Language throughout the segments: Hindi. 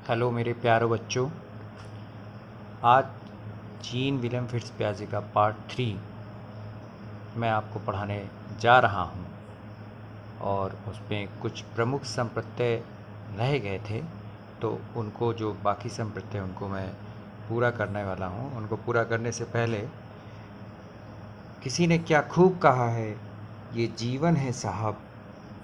हेलो मेरे प्यारे बच्चों। आज जीन विलियम फिट्ज़पैट्रिक का पार्ट 3 मैं आपको पढ़ाने जा रहा हूं और उसमें कुछ प्रमुख संप्रत्यय रह गए थे, तो उनको जो बाकी संप्रत्यय उनको मैं पूरा करने वाला हूं। उनको पूरा करने से पहले किसी ने क्या खूब कहा है, ये जीवन है साहब,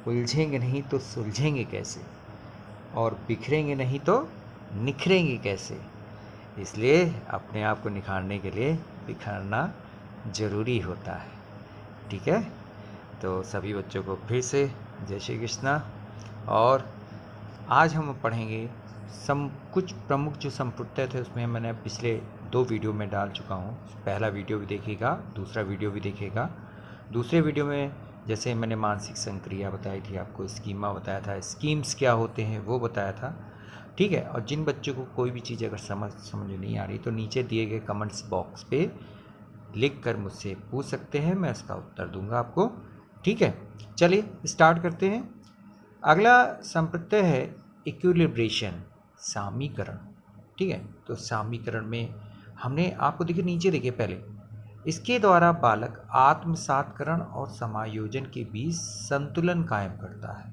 उलझेंगे नहीं तो सुलझेंगे कैसे, और बिखरेंगे नहीं तो निखरेंगे कैसे। इसलिए अपने आप को निखारने के लिए बिखरना ज़रूरी होता है। ठीक है, तो सभी बच्चों को फिर से जय श्री कृष्णा। और आज हम पढ़ेंगे कुछ प्रमुख जो संप्रत्यय थे, उसमें मैंने पिछले 2 वीडियो में डाल चुका हूँ। पहला वीडियो भी देखिएगा, दूसरा वीडियो भी देखिएगा। दूसरे वीडियो में जैसे मैंने मानसिक संक्रिया बताई थी, आपको स्कीमा बताया था, स्कीम्स क्या होते हैं वो बताया था। ठीक है, और जिन बच्चों को कोई भी चीज़ अगर समझ नहीं आ रही तो नीचे दिए गए कमेंट्स बॉक्स पे लिख कर मुझसे पूछ सकते हैं, मैं इसका उत्तर दूंगा आपको। ठीक है, चलिए स्टार्ट करते हैं। अगला संप्रत्यय है इक्विलिब्रेशन, सामीकरण। ठीक है, तो सामीकरण में हमने आपको देखिए नीचे देखिए पहले, इसके द्वारा बालक आत्मसातकरण और समायोजन के बीच संतुलन कायम करता है,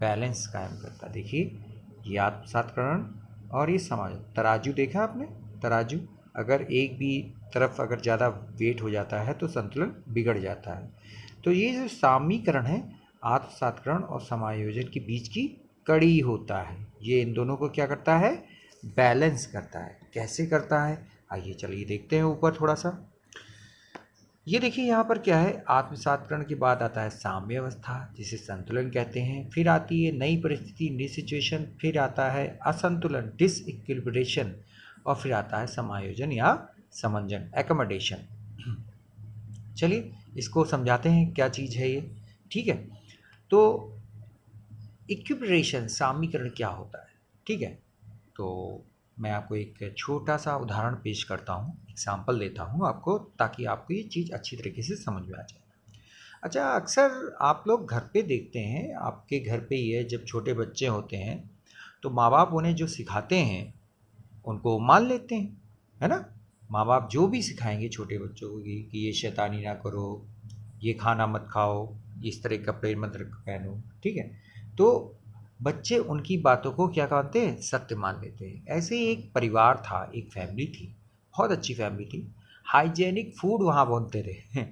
बैलेंस कायम करता है। देखिए ये आत्मसातकरण और ये समायोजन। तराजू देखा आपने, तराजू अगर एक भी तरफ अगर ज़्यादा वेट हो जाता है तो संतुलन बिगड़ जाता है। तो ये जो सामीकरण है, आत्मसातकरण और समायोजन के बीच की कड़ी होता है। ये इन दोनों को क्या करता है, बैलेंस करता है। कैसे करता है, आइए चलिए देखते हैं ऊपर थोड़ा सा। ये देखिए यहाँ पर क्या है, आत्मसातकरण के बाद आता है साम्य अवस्था, जिसे संतुलन कहते हैं। फिर आती है नई परिस्थिति, न्यू सिचुएशन। फिर आता है असंतुलन, डिसइक्विलिब्रेशन। और फिर आता है समायोजन या समंजन, एकोमोडेशन। चलिए इसको समझाते हैं क्या चीज़ है ये। ठीक है, तो इक्विलिब्रेशन, सामीकरण क्या होता है। ठीक है, तो मैं आपको एक छोटा सा उदाहरण पेश करता हूँ, एग्जाम्पल देता हूँ आपको, ताकि आपको ये चीज़ अच्छी तरीके से समझ में आ जाए। अच्छा, अक्सर आप लोग घर पे देखते हैं, आपके घर पे ही है, जब छोटे बच्चे होते हैं तो माँ बाप उन्हें जो सिखाते हैं उनको मान लेते हैं, है ना। माँ बाप जो भी सिखाएंगे छोटे बच्चों को कि ये शैतानी ना करो, ये खाना मत खाओ, इस तरह के कपड़े मत पहनो। ठीक है, तो बच्चे उनकी बातों को क्या कहते हैं, सत्य मान लेते हैं। ऐसे ही एक परिवार था, एक फैमिली थी, बहुत अच्छी फैमिली थी। हाइजेनिक फूड वहाँ बनते थे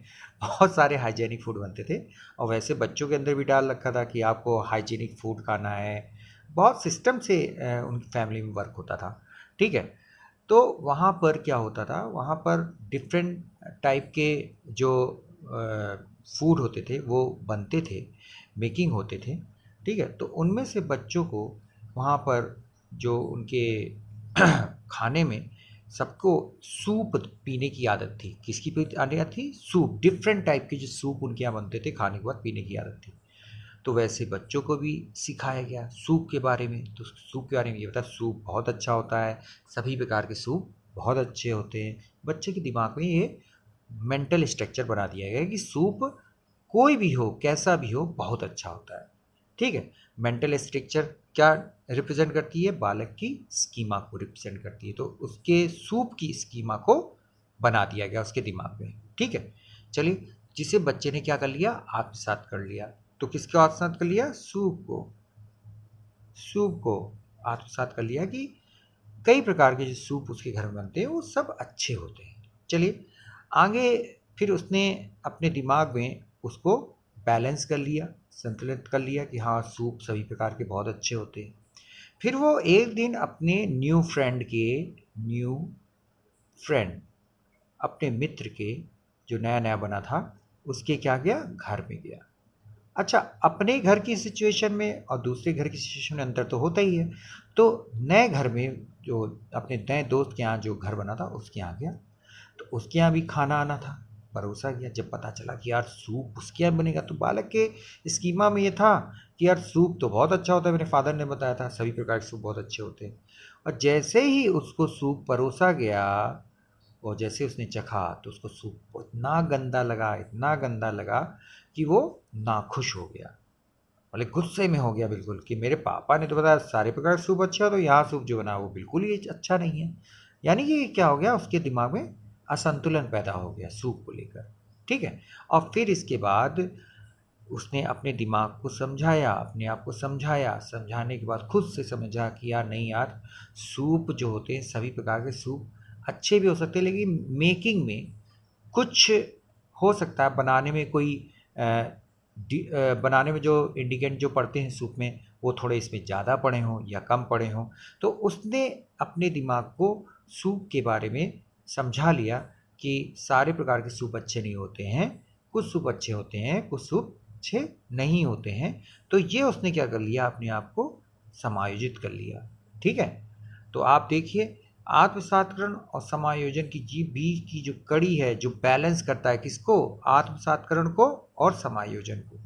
बहुत सारे हाइजेनिक फूड बनते थे, और वैसे बच्चों के अंदर भी डाल रखा था कि आपको हाइजेनिक फूड खाना है। बहुत सिस्टम से उनकी फैमिली में वर्क होता था। ठीक है, तो वहाँ पर क्या होता था, वहाँ पर डिफरेंट टाइप के जो फूड होते थे वो बनते थे, मेकिंग होते थे। ठीक है, तो उनमें से बच्चों को वहाँ पर जो उनके खाने में सबको सूप पीने की आदत थी। किसकी आदत थी, सूप। डिफरेंट टाइप के जो सूप उनके यहाँ बनते थे, खाने के बाद पीने की आदत थी। तो वैसे बच्चों को भी सिखाया गया सूप के बारे में। तो सूप के बारे में ये बता, सूप बहुत अच्छा होता है, सभी प्रकार के सूप बहुत अच्छे होते हैं। बच्चे के दिमाग में ये मेंटल स्ट्रक्चर बना दिया गया है कि सूप कोई भी हो, कैसा भी हो, बहुत अच्छा होता है। ठीक है, मेंटल स्ट्रक्चर क्या रिप्रेजेंट करती है, बालक की स्कीमा को रिप्रेजेंट करती है। तो उसके सूप की स्कीमा को बना दिया गया उसके दिमाग में। ठीक है, चलिए, जिसे बच्चे ने क्या कर लिया, आत्मसात कर लिया। तो किसको आत्मसात कर लिया, सूप को। सूप को आत्मसात कर लिया कि कई प्रकार के जो सूप उसके घर में बनते हैं वो सब अच्छे होते हैं। चलिए आगे, फिर उसने अपने दिमाग में उसको बैलेंस कर लिया, संतुलित कर लिया कि हाँ सूप सभी प्रकार के बहुत अच्छे होते हैं। फिर वो एक दिन अपने न्यू फ्रेंड, अपने मित्र के जो नया नया बना था उसके क्या गया, घर में गया। अच्छा, अपने घर की सिचुएशन में और दूसरे घर की सिचुएशन में अंतर तो होता ही है। तो नए घर में जो अपने नए दोस्त के यहाँ जो घर बना था उसके यहाँ गया, तो उसके यहाँ भी खाना आना था, परोसा गया। जब पता चला कि यार सूप उसके यहाँ बनेगा, तो बालक के स्कीमा में ये था कि यार सूप तो बहुत अच्छा होता है, मेरे फादर ने बताया था सभी प्रकार के सूप बहुत अच्छे होते हैं। और जैसे ही उसको सूप परोसा गया और जैसे उसने चखा, तो उसको सूप इतना गंदा लगा, इतना गंदा लगा कि वो नाखुश हो गया। मतलब गुस्से में हो गया बिल्कुल कि मेरे पापा ने तो बताया सारे प्रकार का सूप अच्छा है, तो यहाँ सूप जो बना वो बिल्कुल ही अच्छा नहीं है। यानी कि क्या हो गया, उसके दिमाग में असंतुलन पैदा हो गया सूप को लेकर। ठीक है। और फिर इसके बाद उसने अपने दिमाग को समझाया, अपने आप को समझाया, समझाने के बाद खुद से समझा कि यार नहीं यार, सूप जो होते हैं सभी प्रकार के सूप अच्छे भी हो सकते हैं, लेकिन मेकिंग में कुछ हो सकता है, बनाने में कोई बनाने में जो इंग्रीडिएंट जो पड़ते हैं सूप में वो थोड़े इसमें ज़्यादा पड़े हों या कम पड़े हों। तो उसने अपने दिमाग को सूप के बारे में समझा लिया कि सारे प्रकार के सूप अच्छे नहीं होते हैं, कुछ सूप अच्छे होते हैं, कुछ सूप अच्छे नहीं होते हैं। तो ये उसने क्या कर लिया, अपने आप को समायोजित कर लिया। ठीक है। तो आप देखिए, आत्मसात्करण और समायोजन की जी बीच की जो कड़ी है, जो बैलेंस करता है किसको, आत्मसात्करण को और समायोजन को।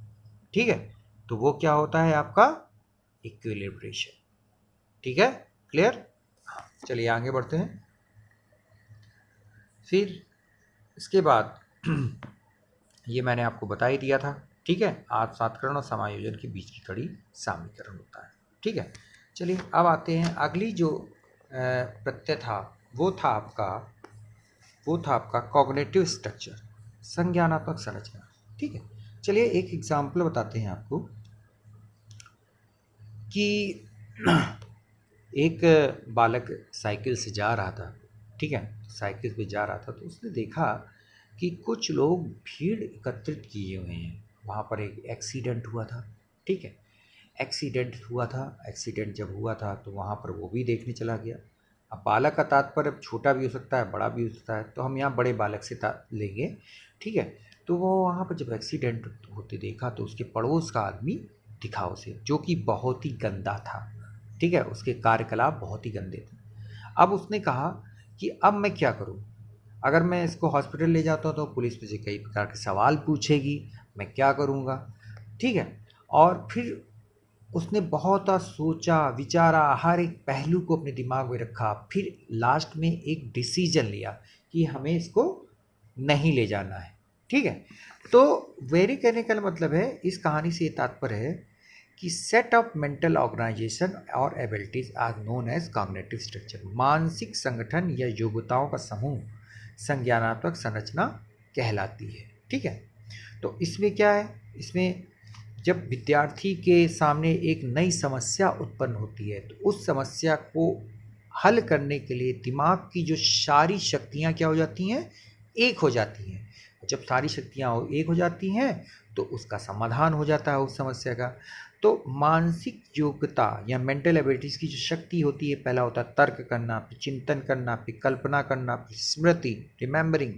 ठीक है। तो वो क्या होता है आपका इक्विलिब्रेशन। ठीक है, क्लियर। हाँ, चलिए आगे बढ़ते हैं। फिर इसके बाद ये मैंने आपको बता ही दिया था। ठीक है, आत्मसात्करण और समायोजन के बीच की कड़ी सामीकरण होता है। ठीक है। चलिए अब आते हैं अगली जो प्रत्यय था, वो था आपका कॉग्निटिव स्ट्रक्चर, संज्ञानात्मक संरचना। ठीक है। चलिए एक एग्जाम्पल बताते हैं आपको कि एक बालक साइकिल से जा रहा था। ठीक है, साइकिल पे जा रहा था तो उसने देखा कि कुछ लोग भीड़ एकत्रित किए हुए हैं। वहाँ पर एक एक्सीडेंट हुआ था। ठीक है, एक्सीडेंट जब हुआ था तो वहाँ पर वो भी देखने चला गया। अब बालक का तात्पर्य छोटा भी हो सकता है, बड़ा भी हो सकता है, तो हम यहाँ बड़े बालक से लेंगे। ठीक है। तो वो वहाँ पर जब एक्सीडेंट होते देखा तो उसके पड़ोस का आदमी दिखा उसे, जो कि बहुत ही गंदा था। ठीक है, उसके कार्यकलाप बहुत ही गंदे थे। अब उसने कहा कि अब मैं क्या करूं, अगर मैं इसको हॉस्पिटल ले जाता हूं तो पुलिस मुझे कई प्रकार के सवाल पूछेगी, मैं क्या करूंगा। ठीक है। और फिर उसने बहुत सोचा विचारा, हर एक पहलू को अपने दिमाग में रखा, फिर लास्ट में एक डिसीजन लिया कि हमें इसको नहीं ले जाना है। ठीक है। तो वेरी कहने का मतलब है, इस कहानी से तात्पर्य है कि सेट ऑफ मेंटल ऑर्गेनाइजेशन और abilities are known as cognitive structure. मानसिक संगठन या योग्यताओं का समूह संज्ञानात्मक संरचना कहलाती है। ठीक है। तो इसमें क्या है, इसमें जब विद्यार्थी के सामने एक नई समस्या उत्पन्न होती है तो उस समस्या को हल करने के लिए दिमाग की जो सारी शक्तियाँ क्या हो जाती हैं, एक हो जाती हैं। जब सारी शक्तियाँ एक हो जाती हैं तो उसका समाधान हो जाता है उस समस्या का। तो मानसिक योग्यता या मेंटल एबिलिटीज़ की जो शक्ति होती है, पहला होता है तर्क करना, फिर चिंतन करना, फिर कल्पना करना, फिर स्मृति रिमेंबरिंग,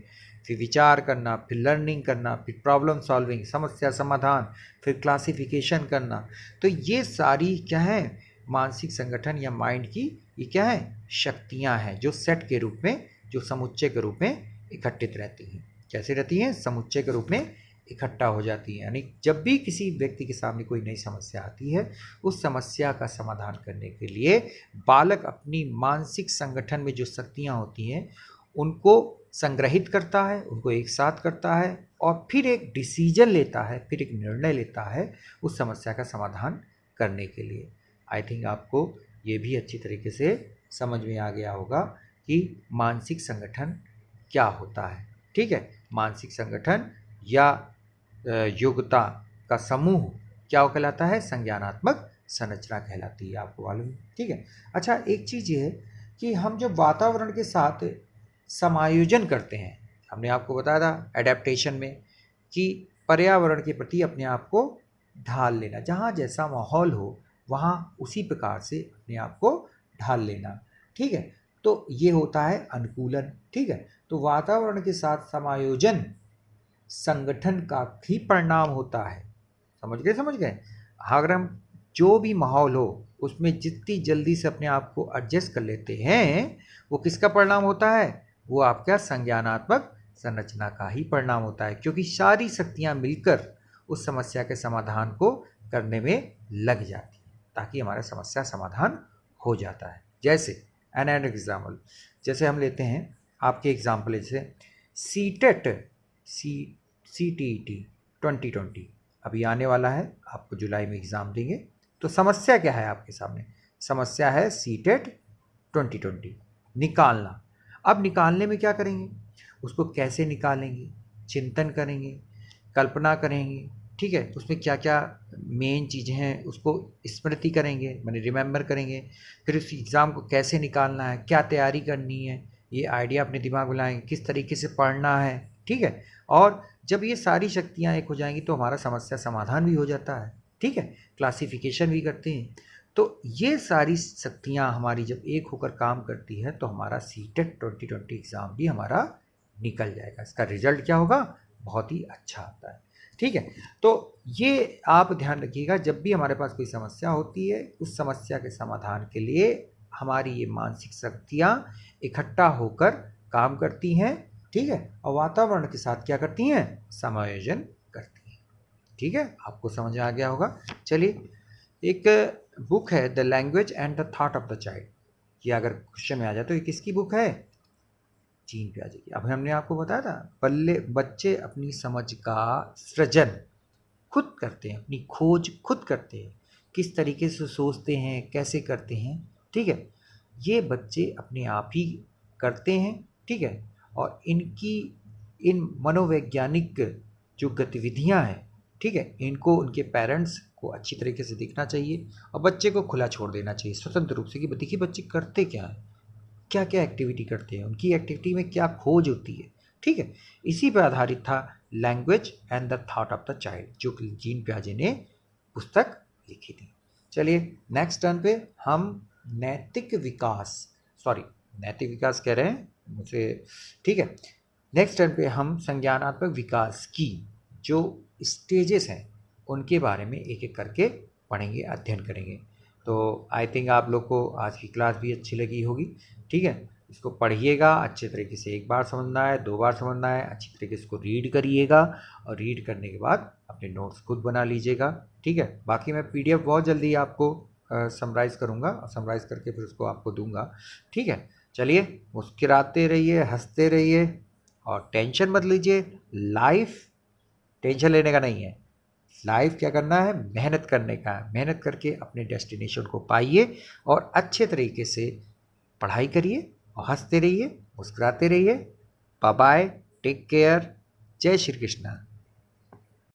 फिर विचार करना, फिर लर्निंग करना, फिर प्रॉब्लम सॉल्विंग समस्या समाधान, फिर क्लासिफिकेशन करना। तो ये सारी क्या है, मानसिक संगठन या माइंड की ये क्या है, शक्तियाँ हैं, जो सेट के रूप में, जो समुच्चय के रूप में इकट्ठित रहती हैं। कैसे रहती हैं, समुच्चय के रूप में इकट्ठा हो जाती है। यानी जब भी किसी व्यक्ति के सामने कोई नई समस्या आती है, उस समस्या का समाधान करने के लिए बालक अपनी मानसिक संगठन में जो शक्तियाँ होती हैं उनको संग्रहित करता है, उनको एक साथ करता है और फिर एक डिसीजन लेता है, फिर एक निर्णय लेता है उस समस्या का समाधान करने के लिए। आई थिंक आपको ये भी अच्छी तरीके से समझ में आ गया होगा कि मानसिक संगठन क्या होता है। ठीक है, मानसिक संगठन या योग्यता का समूह क्या कहलाता है, संज्ञानात्मक संरचना कहलाती है, आपको मालूम है। ठीक है। अच्छा, एक चीज़ ये है कि हम जब वातावरण के साथ समायोजन करते हैं, हमने आपको बताया था एडेप्टेशन में कि पर्यावरण के प्रति अपने आप को ढाल लेना, जहाँ जैसा माहौल हो वहाँ उसी प्रकार से अपने आप को ढाल लेना। ठीक है। तो ये होता है अनुकूलन। ठीक है। तो वातावरण के साथ समायोजन संगठन का ही परिणाम होता है। समझ गए। अगर हम जो भी माहौल हो उसमें जितनी जल्दी से अपने आप को एडजस्ट कर लेते हैं, वो किसका परिणाम होता है, वो आपका संज्ञानात्मक संरचना का ही परिणाम होता है, क्योंकि सारी शक्तियां मिलकर उस समस्या के समाधान को करने में लग जाती है, ताकि हमारा समस्या समाधान हो जाता है। जैसे एन एग्जाम्पल, जैसे हम लेते हैं आपके एग्जाम्पल, जैसे सीटेट CTET 2020 अभी आने वाला है, आपको जुलाई में एग्ज़ाम देंगे। तो समस्या क्या है आपके सामने? समस्या है सीटेट 2020 निकालना। अब निकालने में क्या करेंगे, उसको कैसे निकालेंगे, चिंतन करेंगे, कल्पना करेंगे, ठीक है। उसमें क्या क्या मेन चीज़ें हैं उसको स्मृति करेंगे, माने रिमेंबर करेंगे। फिर उस एग्ज़ाम को कैसे निकालना है, क्या तैयारी करनी है, ये आइडिया अपने दिमाग में लाएंगे, किस तरीके से पढ़ना है, ठीक है। और जब ये सारी शक्तियाँ एक हो जाएंगी तो हमारा समस्या समाधान भी हो जाता है, ठीक है। क्लासिफिकेशन भी करते हैं। तो ये सारी शक्तियाँ हमारी जब एक होकर काम करती है तो हमारा सीटेट 2020 एग्ज़ाम भी हमारा निकल जाएगा। इसका रिजल्ट क्या होगा, बहुत ही अच्छा आता है, ठीक है। तो ये आप ध्यान रखिएगा, जब भी हमारे पास कोई समस्या होती है उस समस्या के समाधान के लिए हमारी ये मानसिक शक्तियाँ इकट्ठा होकर काम करती हैं, ठीक है। और वातावरण के साथ क्या करती हैं, समायोजन करती हैं, ठीक है। आपको समझ आ गया होगा। चलिए, एक बुक है the language and the thought of the child. ये अगर क्वेश्चन में आ जाए तो ये किसकी बुक है, जीन पियाजे की। अब हमने आपको बताया था बच्चे अपनी समझ का सृजन खुद करते हैं, अपनी खोज खुद करते हैं, किस तरीके से सोचते हैं, कैसे करते हैं, ठीक है। ये बच्चे अपने आप ही करते हैं, ठीक है। और इन मनोवैज्ञानिक जो गतिविधियां हैं, ठीक है, इनको उनके पेरेंट्स को अच्छी तरीके से देखना चाहिए और बच्चे को खुला छोड़ देना चाहिए स्वतंत्र रूप से कि देखिए बच्चे करते क्या हैं, क्या क्या एक्टिविटी करते हैं, उनकी एक्टिविटी में क्या खोज होती है, ठीक है। इसी पर आधारित था language and the thought of the child, जो कि जीन पियाजे ने पुस्तक लिखी थी। चलिए नेक्स्ट टर्न पे हम नैतिक विकास कह रहे हैं मुझे, ठीक है। नेक्स्ट टर्न पे हम संज्ञानात्मक विकास की जो स्टेजेस हैं उनके बारे में एक एक करके पढ़ेंगे, अध्ययन करेंगे। तो आई थिंक आप लोग को आज की क्लास भी अच्छी लगी होगी, ठीक है। इसको पढ़िएगा अच्छे तरीके से, एक बार समझना है, 2 बार समझना है, अच्छी तरीके से इसको रीड करिएगा और रीड करने के बाद अपने नोट्स खुद बना लीजिएगा, ठीक है। बाकी मैं पीडीएफ बहुत जल्दी आपको समराइज़ करूँगा और समराइज़ करके फिर उसको आपको दूंगा, ठीक है। चलिए, मुस्कुराते रहिए, हंसते रहिए और टेंशन मत लीजिए। लाइफ टेंशन लेने का नहीं है, लाइफ क्या करना है, मेहनत करने का है। मेहनत करके अपने डेस्टिनेशन को पाइए और अच्छे तरीके से पढ़ाई करिए और हंसते रहिए, मुस्कुराते रहिए। बाय बाय, टेक केयर, जय श्री कृष्णा।